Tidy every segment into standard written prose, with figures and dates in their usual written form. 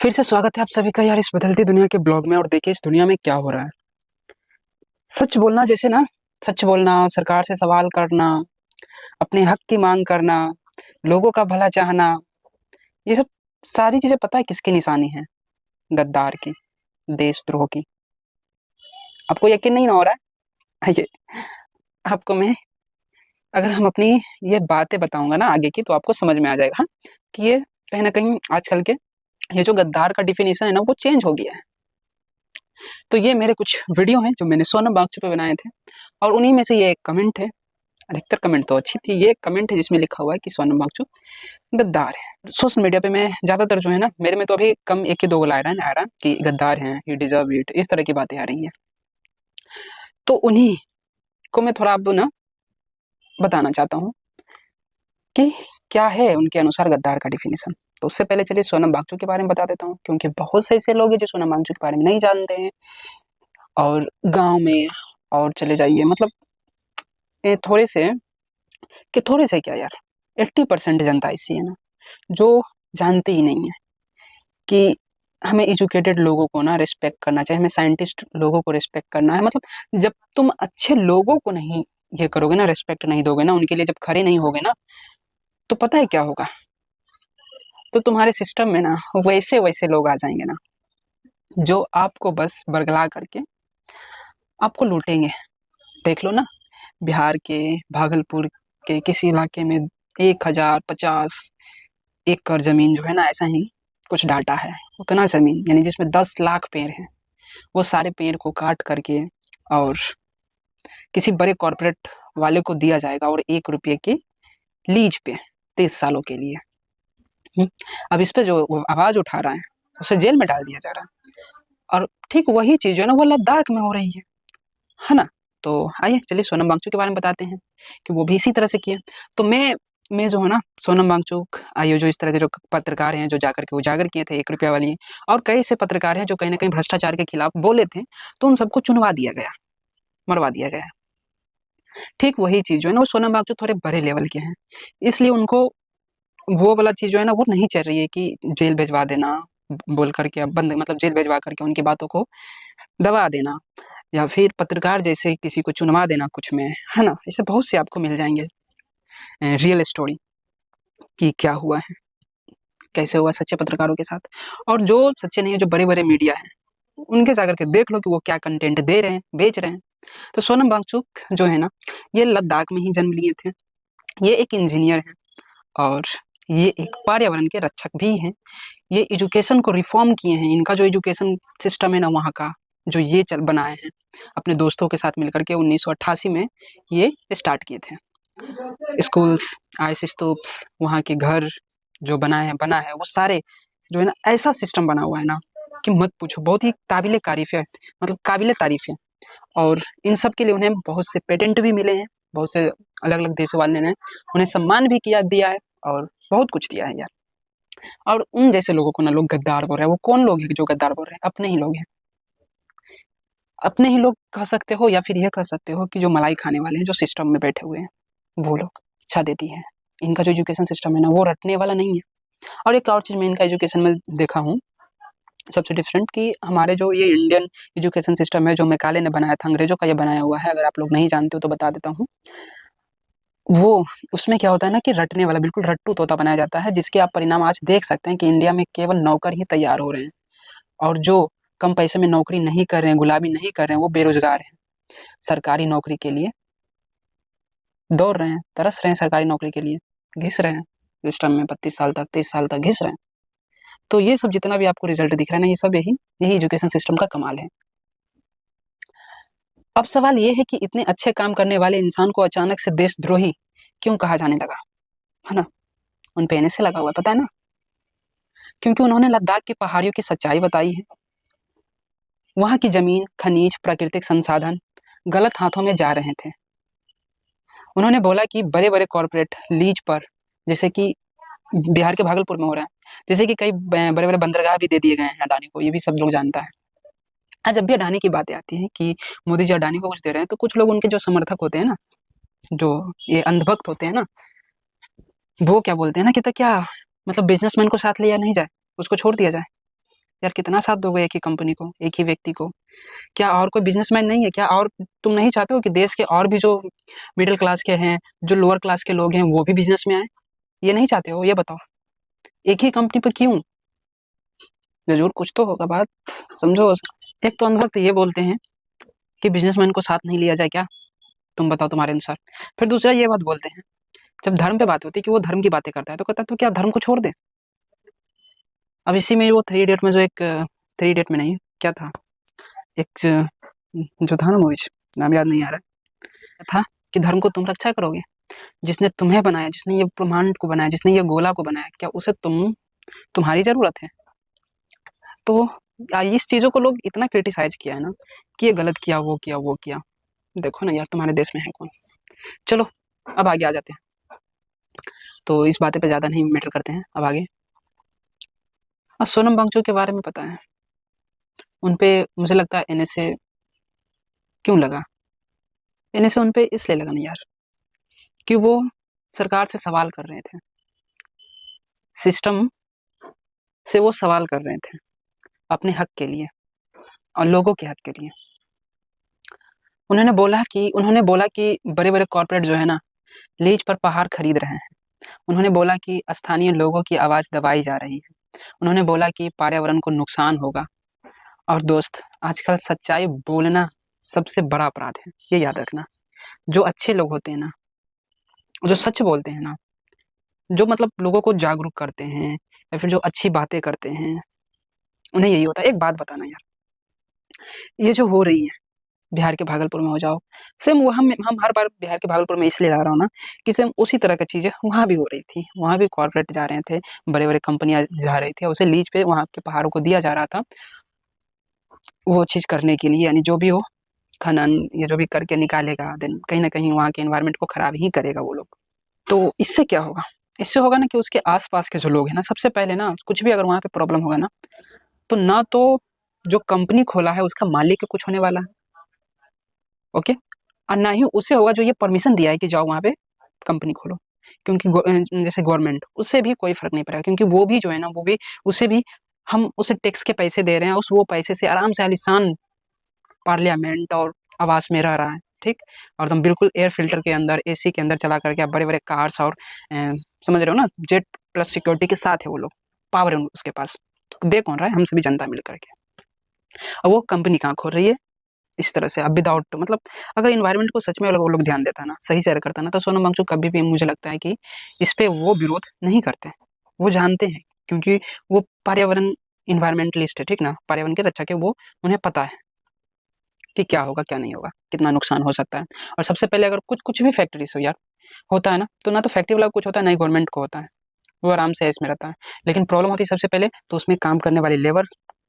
फिर से स्वागत है आप सभी का यार इस बदलती दुनिया के ब्लॉग में। और देखिए इस दुनिया में क्या हो रहा है। सच बोलना, जैसे ना, सच बोलना, सरकार से सवाल करना, अपने हक की मांग करना, लोगों का भला चाहना, ये सब सारी चीजें पता है किसकी निशानी है? गद्दार की, देशद्रोह की। आपको यकीन नहीं ना हो रहा है? आइए आपको मैं, अगर हम अपनी ये बातें बताऊंगा ना आगे की, तो आपको समझ में आ जाएगा, हाँ, कि ये कहीं ना कहीं आजकल के ये जो गद्दार का डिफिनेशन है ना, वो चेंज हो गया है। तो ये मेरे कुछ वीडियो हैं जो मैंने सोनम बागचू पे बनाए थे, और उन्हीं में से ये एक कमेंट है। अधिकतर कमेंट तो अच्छी थी। ये एक कमेंट है जिसमें लिखा हुआ है कि सोनम बागचू गद्दार है। सोशल मीडिया पे मैं ज्यादातर जो है ना, मेरे में तो अभी कम एक ही दो गोला आ रहा है कि गद्दार हैं, ही डिजर्व इट, इस तरह की बातें आ रही हैं। तो उन्हीं को मैं थोड़ा अब ना बताना चाहता हूँ कि क्या है उनके अनुसार गद्दार का डिफिनेशन। तो उससे पहले चलिए सोनम बागचू के बारे में बता देता हूँ, क्योंकि बहुत से ऐसे लोग हैं जो सोनम बागचू के बारे में नहीं जानते हैं। और गांव में, और चले जाइए, मतलब थोड़े से, कि थोड़े से क्या यार, 80% जनता ऐसी है ना जो जानती ही नहीं है कि हमें एजुकेटेड लोगों को ना रिस्पेक्ट करना चाहिए, हमें साइंटिस्ट लोगों को रिस्पेक्ट करना है। मतलब जब तुम अच्छे लोगों को नहीं ये करोगे ना, रिस्पेक्ट नहीं दोगे ना, उनके लिए जब खड़े नहीं होगे ना, तो पता है क्या होगा? तो तुम्हारे सिस्टम में ना वैसे वैसे लोग आ जाएंगे ना, जो आपको बस बरगला करके आपको लूटेंगे। देख लो ना, बिहार के भागलपुर के किसी इलाके में 1050 एकड़ जमीन जो है ना, ऐसा ही कुछ डाटा है, उतना जमीन यानी जिसमें 10 लाख पेड़ हैं, वो सारे पेड़ को काट करके और किसी बड़े कॉरपोरेट वाले को दिया जाएगा, और 1 रुपये की लीज पे 30 सालों के लिए। हम्म। अब इस पे जो वो आवाज उठा रहा है, उसे जेल में डाल दिया जा रहा है। और ठीक वही चीज जो है ना, वो लद्दाख में हो रही है ना। तो आइए चलिए सोनम वांगचुक के बारे में बताते हैं कि वो भी इसी तरह से किए। तो मैं जो है ना, सोनम वांगचुक, आइए, जो इस तरह के जो पत्रकार हैं जो जाकर के उजागर किए थे 1 रुपया वाली, और कई ऐसे पत्रकार हैं जो कहीं ना कहीं भ्रष्टाचार के खिलाफ बोले थे, तो उन सबको चुनवा दिया गया, मरवा दिया गया। ठीक वही चीज जो है ना, वो सोनम वांगचुक थोड़े बड़े लेवल के हैं, इसलिए उनको वो वाला चीज जो है ना, वो नहीं चल रही है कि जेल भिजवा देना, बोल करके, अब बंद, मतलब जेल भिजवा करके उनकी बातों को दबा देना, या फिर पत्रकार जैसे किसी को चुनवा देना कुछ में, है ना। ऐसे बहुत से आपको मिल जाएंगे रियल स्टोरी कि क्या हुआ है, कैसे हुआ सच्चे पत्रकारों के साथ। और जो सच्चे नहीं है, जो बड़े बड़े मीडिया है, उनके जाकर के देख लो कि वो क्या कंटेंट दे रहे हैं, बेच रहे हैं। तो सोनम वांगचुक जो है ना, ये लद्दाख में ही जन्म लिए थे। ये एक इंजीनियर है, और ये एक पर्यावरण के रक्षक भी हैं। ये एजुकेशन को रिफॉर्म किए हैं। इनका जो एजुकेशन सिस्टम है ना वहाँ का, जो ये चल बनाए हैं, अपने दोस्तों के साथ मिलकर के 1988 में ये स्टार्ट किए थे। स्कूल्स, आइस स्तूप्स, वहाँ के घर जो बना है वो सारे जो है ना, ऐसा सिस्टम बना हुआ है ना कि मत पूछो। बहुत ही काबिले तारीफ है, मतलब काबिले तारीफ है। और इन सब के लिए उन्हें बहुत से पेटेंट भी मिले हैं, बहुत से अलग अलग देशों वाले ने उन्हें सम्मान भी किया दिया है, और बहुत कुछ दिया है यार। और उन जैसे लोगों को ना लोग गद्दार बोल रहे हैं। वो कौन लोग हैं जो गद्दार बोल रहे हैं? अपने ही लोग हैं। अपने ही लोग कह सकते हो, या फिर यह कह सकते हो कि जो मलाई खाने वाले हैं, जो सिस्टम में बैठे हुए हैं, वो लोग अच्छा देती है। इनका जो एजुकेशन सिस्टम है ना, वो रटने वाला नहीं है। और एक और चीज़ मैं इनका एजुकेशन में देखा हूँ सबसे डिफरेंट, कि हमारे जो ये इंडियन एजुकेशन सिस्टम है, जो मैकाले ने बनाया था, अंग्रेजों का ये बनाया हुआ है, अगर आप लोग नहीं जानते हो तो बता देता हूँ। वो, उसमें क्या होता है ना कि रटने वाला, बिल्कुल रट्टू तोता बनाया जाता है, जिसके आप परिणाम आज देख सकते हैं कि इंडिया में केवल नौकर ही तैयार हो रहे हैं। और जो कम पैसे में नौकरी नहीं कर रहे हैं, गुलामी नहीं कर रहे हैं, वो बेरोजगार हैं। सरकारी नौकरी के लिए दौड़ रहे हैं, तरस रहे हैं, सरकारी नौकरी के लिए घिस रहे हैं सिस्टम में, 32 साल तक, 23 साल तक घिस रहे हैं। तो ये सब जितना भी आपको रिजल्ट दिख रहा है ना, ये सब यही यही एजुकेशन सिस्टम का कमाल है। अब सवाल ये है कि इतने अच्छे काम करने वाले इंसान को अचानक से देशद्रोही क्यों कहा जाने लगा, है ना? उन पे एनएसए लगा हुआ है, पता है ना? क्योंकि उन्होंने लद्दाख की पहाड़ियों की सच्चाई बताई है। वहां की जमीन, खनिज, प्राकृतिक संसाधन गलत हाथों में जा रहे थे। उन्होंने बोला कि बड़े बड़े कॉरपोरेट लीज पर, जैसे कि बिहार के भागलपुर में हो रहा है, जैसे कि कई बड़े बड़े बंदरगाह भी दे दिए गए हैं अडानी को, ये भी सब लोग जानता है। आज जब भी अडानी की बातें आती है कि मोदी जी अडानी को कुछ दे रहे हैं, तो कुछ लोग उनके जो समर्थक होते हैं ना, जो ये अंधभक्त होते हैं ना, वो क्या बोलते हैं ना कि तो क्या, मतलब बिजनेसमैन को साथ लिया नहीं जाए, उसको छोड़ दिया जाए। यार कितना साथ दोगे एक ही कंपनी को, एक ही व्यक्ति को? क्या और कोई बिजनेसमैन नहीं है क्या? और तुम नहीं चाहते हो कि देश के और भी जो मिडिल क्लास के हैं, जो लोअर क्लास के लोग हैं, वो भी बिजनेस में आए? ये नहीं चाहते हो? ये बताओ, एक ही कंपनी पर क्यों? जरूर कुछ तो होगा बात, समझो। एक तो अंधभक्त ये बोलते हैं कि बिजनेसमैन को साथ नहीं लिया जाए क्या? तुम बताओ तुम्हारे अनुसार। फिर दूसरा ये बात बोलते हैं, जब धर्म पे बात होती है कि वो धर्म की बातें करता है, तो कहता है तो क्या धर्म को छोड़ दे? अब इसी में वो थ्री इडियट में जो एक, थ्री इडियट में नहीं, क्या था, एक जो था ना मूवीज, नाम याद नहीं आ रहा था, कि धर्म को तुम रक्षा करोगे? जिसने तुम्हें बनाया, जिसने ये ब्रह्मांड को बनाया, जिसने ये गोला को बनाया, क्या उसे तुम्हारी जरूरत है? तो इस चीजों को लोग इतना क्रिटिसाइज किया है ना, कि ये गलत किया, वो किया, वो किया। देखो ना यार, तुम्हारे देश में है कौन? चलो अब आगे आ जाते हैं, तो इस बातें पे ज्यादा नहीं मैटर करते हैं, अब आगे। सोनम वांगचुक के बारे में पता है? उनपे मुझे लगता है एनएसए क्यों लगा? एनएसए उनपे इसलिए लगा नहीं यार, कि वो सरकार से सवाल कर रहे थे, सिस्टम से वो सवाल कर रहे थे अपने हक के लिए और लोगों के हक के लिए। उन्होंने बोला कि बड़े बड़े कॉर्पोरेट जो है ना, लीज पर पहाड़ खरीद रहे हैं। उन्होंने बोला कि स्थानीय लोगों की आवाज दबाई जा रही है। उन्होंने बोला कि पर्यावरण को नुकसान होगा। और दोस्त, आजकल सच्चाई बोलना सबसे बड़ा अपराध है, ये याद रखना। जो अच्छे लोग होते हैं ना, जो सच बोलते हैं ना, जो मतलब लोगों को जागरूक करते हैं या फिर जो अच्छी बातें करते हैं, उन्हें यही होता है। एक बात बताना यार, ये जो हो रही है बिहार के भागलपुर में, हो जाओ सेम वो, हम हर बार बिहार के भागलपुर में इसलिए ला रहा हूँ ना, कि सेम उसी तरह की चीजें वहाँ भी हो रही थी। वहाँ भी कॉर्पोरेट जा रहे थे, बड़े बड़े कंपनियां जा रही थी, उसे लीज पे वहाँ के पहाड़ों को दिया जा रहा था वो चीज करने के लिए, यानी जो भी हो खनन, ये जो भी करके निकालेगा, देन कहीं ना कहीं वहाँ के एनवायरनमेंट को खराब ही करेगा वो लोग। तो इससे क्या होगा? इससे होगा ना कि उसके आसपास के जो लोग हैं ना, सबसे पहले ना, कुछ भी अगर वहाँ पे प्रॉब्लम होगा ना तो जो कंपनी खोला है उसका मालिक को कुछ होने वाला है, ओके, और ना ही उसे होगा जो ये परमिशन दिया है कि जाओ वहाँ पे कंपनी खोलो। क्योंकि जैसे गवर्नमेंट, उससे भी कोई फर्क नहीं पड़ेगा, क्योंकि वो भी जो है ना, वो भी, उसे भी हम उसे टैक्स के पैसे दे रहे हैं, उस वो पैसे से आराम से आलीशान पार्लियामेंट और आवास में रह रहा है, ठीक। और तुम बिल्कुल एयर फिल्टर के अंदर, एसी के अंदर चला करके आप बड़े बड़े कार्स और समझ रहे हो ना, जेट प्लस सिक्योरिटी के साथ है वो लोग, पावर है उसके पास। तो दे कौन रहा है? हम सभी जनता मिल करके। और वो कंपनी कहाँ खोल रही है इस तरह से, अब विदाउट मतलब, अगर इन्वायरमेंट को सच में वो लोग ध्यान देता ना, सही से करता ना, तो सोनम वांगचुक कभी भी, मुझे लगता है कि इस पे वो विरोध नहीं करते। वो जानते हैं, क्योंकि वो पर्यावरण इन्वायरमेंटलिस्ट है, ठीक ना, पर्यावरण के रक्षा के, वो उन्हें पता है कि क्या होगा क्या नहीं होगा, कितना नुकसान हो सकता है। और सबसे पहले अगर कुछ कुछ भी फैक्ट्रीज हो यार, होता है ना, तो ना तो फैक्ट्री वाला को कुछ होता है, ना ही गवर्नमेंट को होता है, वो आराम से इसमें रहता है। लेकिन प्रॉब्लम होती है सबसे पहले तो उसमें काम करने वाले लेबर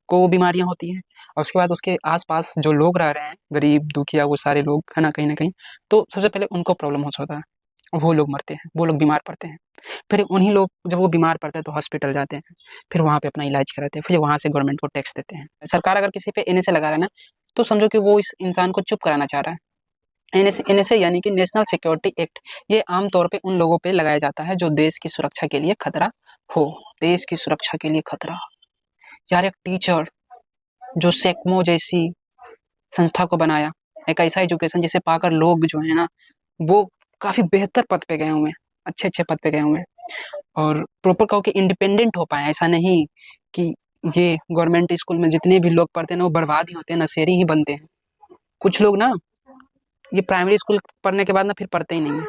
को बीमारियां होती हैं, और उसके बाद उसके आसपास जो लोग रह रहे हैं, गरीब दुखिया, वो सारे लोग है ना, कहीं ना कहीं, तो सबसे पहले उनको प्रॉब्लम हो होता है, वो लोग मरते हैं, वो लोग बीमार पड़ते हैं। फिर उन्हीं लोग जब वो बीमार पड़ते हैं तो हॉस्पिटल जाते हैं, फिर वहाँ पे अपना इलाज कराते हैं, फिर वहाँ से गवर्नमेंट को टैक्स देते हैं। सरकार अगर किसी पे एनएसए लगा रहा है ना, तो समझो कि वो इस इंसान को चुप कराना चाह रहा है। एनएसए यानी कि नेशनल सिक्योरिटी एक्ट, ये आमतौर पे उन लोगों पे लगाया जाता है जो देश की सुरक्षा के लिए खतरा हो। देश की सुरक्षा के लिए खतरा, यार एक टीचर जो सेक्मो जैसी संस्था को बनाया, एक ऐसा एजुकेशन जिसे पाकर लोग जो है ना, वो काफी बेहतर पद पे गए हुए हैं, अच्छे अच्छे पद पे गए हुए हैं, और प्रॉपर कहो कि इंडिपेंडेंट हो पाए। ऐसा नहीं कि ये गवर्नमेंट स्कूल में जितने भी लोग पढ़ते हैं ना, वो बर्बाद ही होते हैं, नशेड़ी ही बनते हैं। कुछ लोग ना, ये प्राइमरी स्कूल पढ़ने के बाद ना फिर पढ़ते ही नहीं है,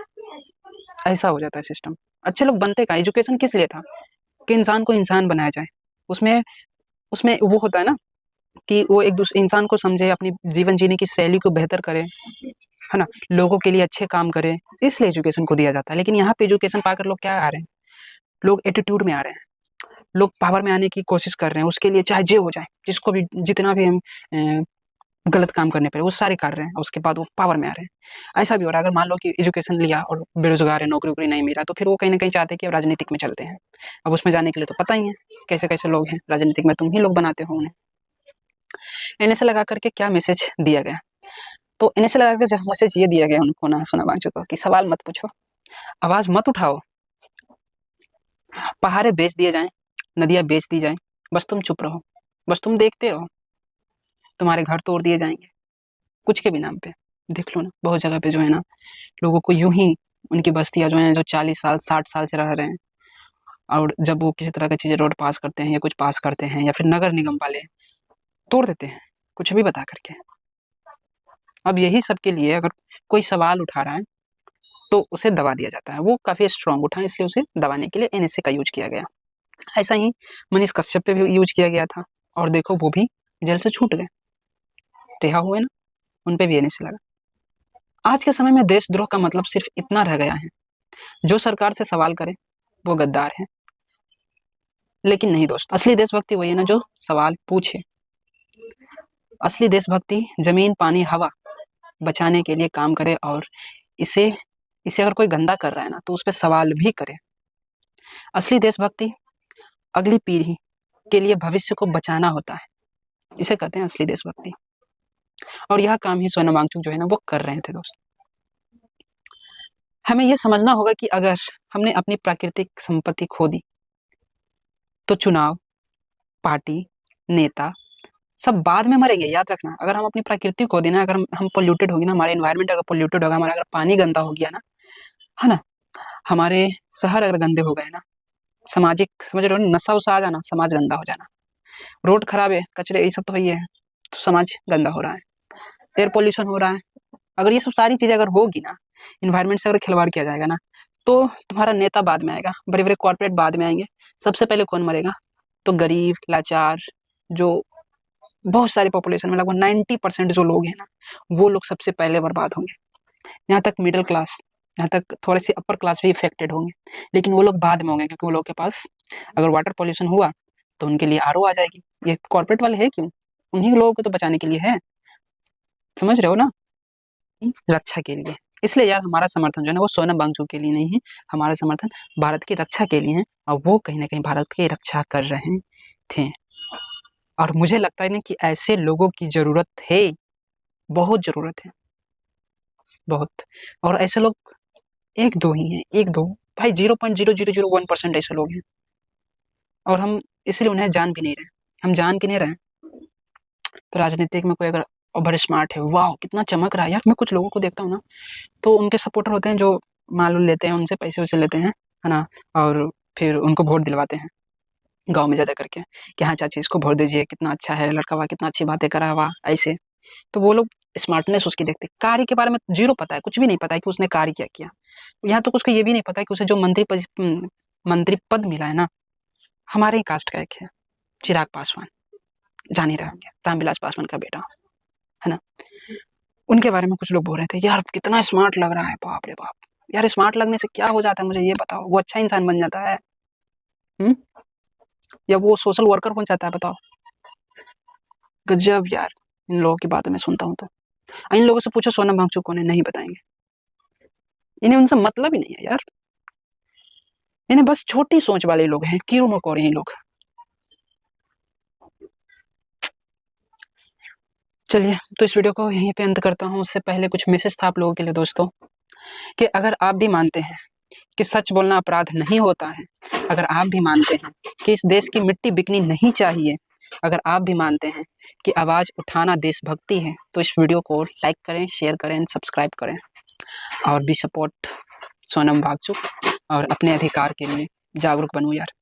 ऐसा हो जाता है सिस्टम। अच्छे लोग बनते का, एजुकेशन किस लिए था? कि इंसान को इंसान बनाया जाए। उसमें उसमें वो होता है ना, कि वो एक दूसरे इंसान को समझे, अपनी जीवन जीने की शैली को बेहतर करे, है ना, लोगों के लिए अच्छे काम करे, इसलिए एजुकेशन को दिया जाता है। लेकिन यहाँ पे एजुकेशन पाकर लोग क्या आ रहे हैं? लोग एटीट्यूड में आ रहे हैं, लोग पावर में आने की कोशिश कर रहे हैं, उसके लिए चाहे जे हो जाए, जिसको भी जितना भी हम गलत काम करने पर वो सारे कर रहे हैं, उसके बाद वो पावर में आ रहे हैं। ऐसा भी हो रहा है, अगर मान लो कि एजुकेशन लिया और बेरोजगार है, नौकरी वोकरी नहीं मिला, तो फिर वो कहीं ना कहीं चाहते हैं कि अब राजनीतिक में चलते हैं। अब उसमें जाने के लिए तो पता ही है कैसे कैसे लोग हैं राजनीतिक में, तुम ही लोग बनाते हो उन्हें। एनएसए लगा करके क्या मैसेज दिया गया? तो एनएसए लगा करके मैसेज ये दिया गया उनको ना, सोना वांगचुक को, कि सवाल मत पूछो, आवाज मत उठाओ, पहाड़े बेच दिए जाएं, नदियां बेच दी जाएं, बस तुम चुप रहो। बस तुम देखते रहो, तुम्हारे घर तोड़ दिए जाएंगे कुछ के भी नाम पे। देख लो ना, बहुत जगह पे जो है ना, लोगों को यूं ही उनकी बस्तियां जो हैं, जो 40 साल 60 साल से रह रहे हैं, और जब वो किसी तरह की चीजें रोड पास करते हैं या कुछ पास करते हैं या फिर नगर निगम वाले तोड़ देते हैं कुछ भी बता करके। अब यही सब के लिए अगर कोई सवाल उठा रहा है तो उसे दबा दिया जाता है। वो काफी स्ट्रांग उठा, इसलिए उसे दबाने के लिए एनएसए का यूज किया गया। ऐसा ही मनीष कश्यप पे भी यूज किया गया था, और देखो वो भी जेल से छूट गए, रिहा हुए ना, उन पे भी एनएसए लगा। आज के समय में देशद्रोह का मतलब सिर्फ इतना रह गया है, जो सरकार से सवाल करे वो गद्दार है। लेकिन नहीं दोस्त, असली देशभक्ति वही है ना जो सवाल पूछे। असली देशभक्ति जमीन पानी हवा बचाने के लिए काम करे, और इसे अगर कोई गंदा कर रहा है ना तो उस पर सवाल भी करे। असली देशभक्ति अगली पीढ़ी के लिए भविष्य को बचाना होता है, इसे कहते हैं असली देशभक्ति। और यह काम ही सोनम वांगचुक जो है ना वो कर रहे थे दोस्त। हमें यह समझना होगा कि अगर हमने अपनी प्राकृतिक संपत्ति खो दी तो चुनाव, पार्टी, नेता सब बाद में मरेंगे, याद रखना। अगर हम अपनी प्रकृति खो दी ना, अगर हम पोल्यूटेड होगी ना, हमारे एनवायरनमेंट अगर पोल्यूटेड होगा, हमारा अगर पानी गंदा हो गया ना, है ना, हमारे शहर अगर गंदे हो गए ना, सामाजिक समझ रहे हो, नशा उसा आ जाना, समाज गंदा हो जाना, रोड खराब है, कचरे ये सब तो ही है, तो समाज गंदा हो रहा है, एयर पोल्यूशन हो रहा है। अगर ये सब सारी चीजें अगर होगी ना, इन्वायरमेंट से अगर खिलवाड़ किया जाएगा ना, तो तुम्हारा नेता बाद में आएगा, बड़े बड़े कॉर्पोरेट बाद में आएंगे। सबसे पहले कौन मरेगा? तो गरीब, लाचार, जो बहुत सारी पॉपुलेशन में लगभग 90% जो लोग हैं ना, वो लोग सबसे पहले बर्बाद होंगे। यहाँ तक मिडिल क्लास, यहाँ तक थोड़े से अपर क्लास भी इफेक्टेड होंगे, लेकिन वो लोग बाद में होंगे, क्योंकि वो लोग के पास अगर वाटर पॉल्यूशन हुआ तो उनके लिए आरओ आ जाएगी। ये कॉर्पोरेट वाले है क्यों? उन्हीं लोगों को तो बचाने के लिए है, समझ रहे हो ना, रक्षा के लिए। इसलिए यार हमारा समर्थन जो है ना वो सोनम वांगचुक के लिए नहीं है, हमारा समर्थन भारत की रक्षा के लिए है, और वो कहीं ना कहीं भारत की रक्षा कर रहे थे। और मुझे लगता है ना कि ऐसे लोगों की जरूरत है, बहुत जरूरत है, बहुत। और ऐसे लोग एक दो ही हैं, एक दो भाई, 0.0001% ऐसे लोग हैं, और हम इसलिए उन्हें जान भी नहीं रहे। हम जान के नहीं रहे तो राजनीतिक में कोई अगर ओवर स्मार्ट है, वाह कितना चमक रहा है यार। मैं कुछ लोगों को देखता हूँ ना, तो उनके सपोर्टर होते हैं जो माल लेते हैं, उनसे पैसे वैसे लेते हैं, है ना, और फिर उनको वोट दिलवाते हैं गांव में जा करके कि हाँ चाची इसको वोट दीजिए, कितना अच्छा है लड़का, वाह कितना अच्छी बातें करा, वाह ऐसे। तो वो लोग स्मार्टनेस उसकी देखते, कार्य के बारे में जीरो पता है, कुछ भी नहीं पता है कि उसने कार्य क्या किया। यहाँ तो उसको ये भी नहीं पता है कि उसे जो मंत्री पद मिला है ना, हमारे ही कास्ट का एक है, चिराग पासवान, जान ही रहे होंगे, रामविलास पासवान का बेटा, है ना। उनके बारे में कुछ लोग बोल रहे थे यार कितना स्मार्ट लग रहा है, बाप रे बाप। यार स्मार्ट लगने से क्या हो जाता है मुझे ये बताओ? वो अच्छा इंसान बन जाता है, या वो सोशल वर्कर बन जाता है? बताओ। गजब यार, इन लोगों की बातें मैं सुनता हूँ तो। इन लोगों से पूछो सोनम वांगचुक कौन है, नहीं बताएंगे। इन्हें उनसे मतलब ही नहीं है यार, इन्हें बस छोटी सोच वाले लोग हैं, कीड़े मकोड़े हैं लोग। चलिए तो इस वीडियो को यहीं पे अंत करता हूँ। उससे पहले कुछ मैसेज था आप लोगों के लिए दोस्तों, कि अगर आप भी मानते हैं कि सच बोलना अपराध नहीं होता है, अगर आप भी मानते हैं कि इस देश की मिट्टी बिकनी नहीं चाहिए, अगर आप भी मानते हैं कि आवाज उठाना देशभक्ति है, तो इस वीडियो को लाइक करें, शेयर करें, सब्सक्राइब करें, और भी सपोर्ट सोनम वांगचुक, और अपने अधिकार के लिए जागरूक बनो यार।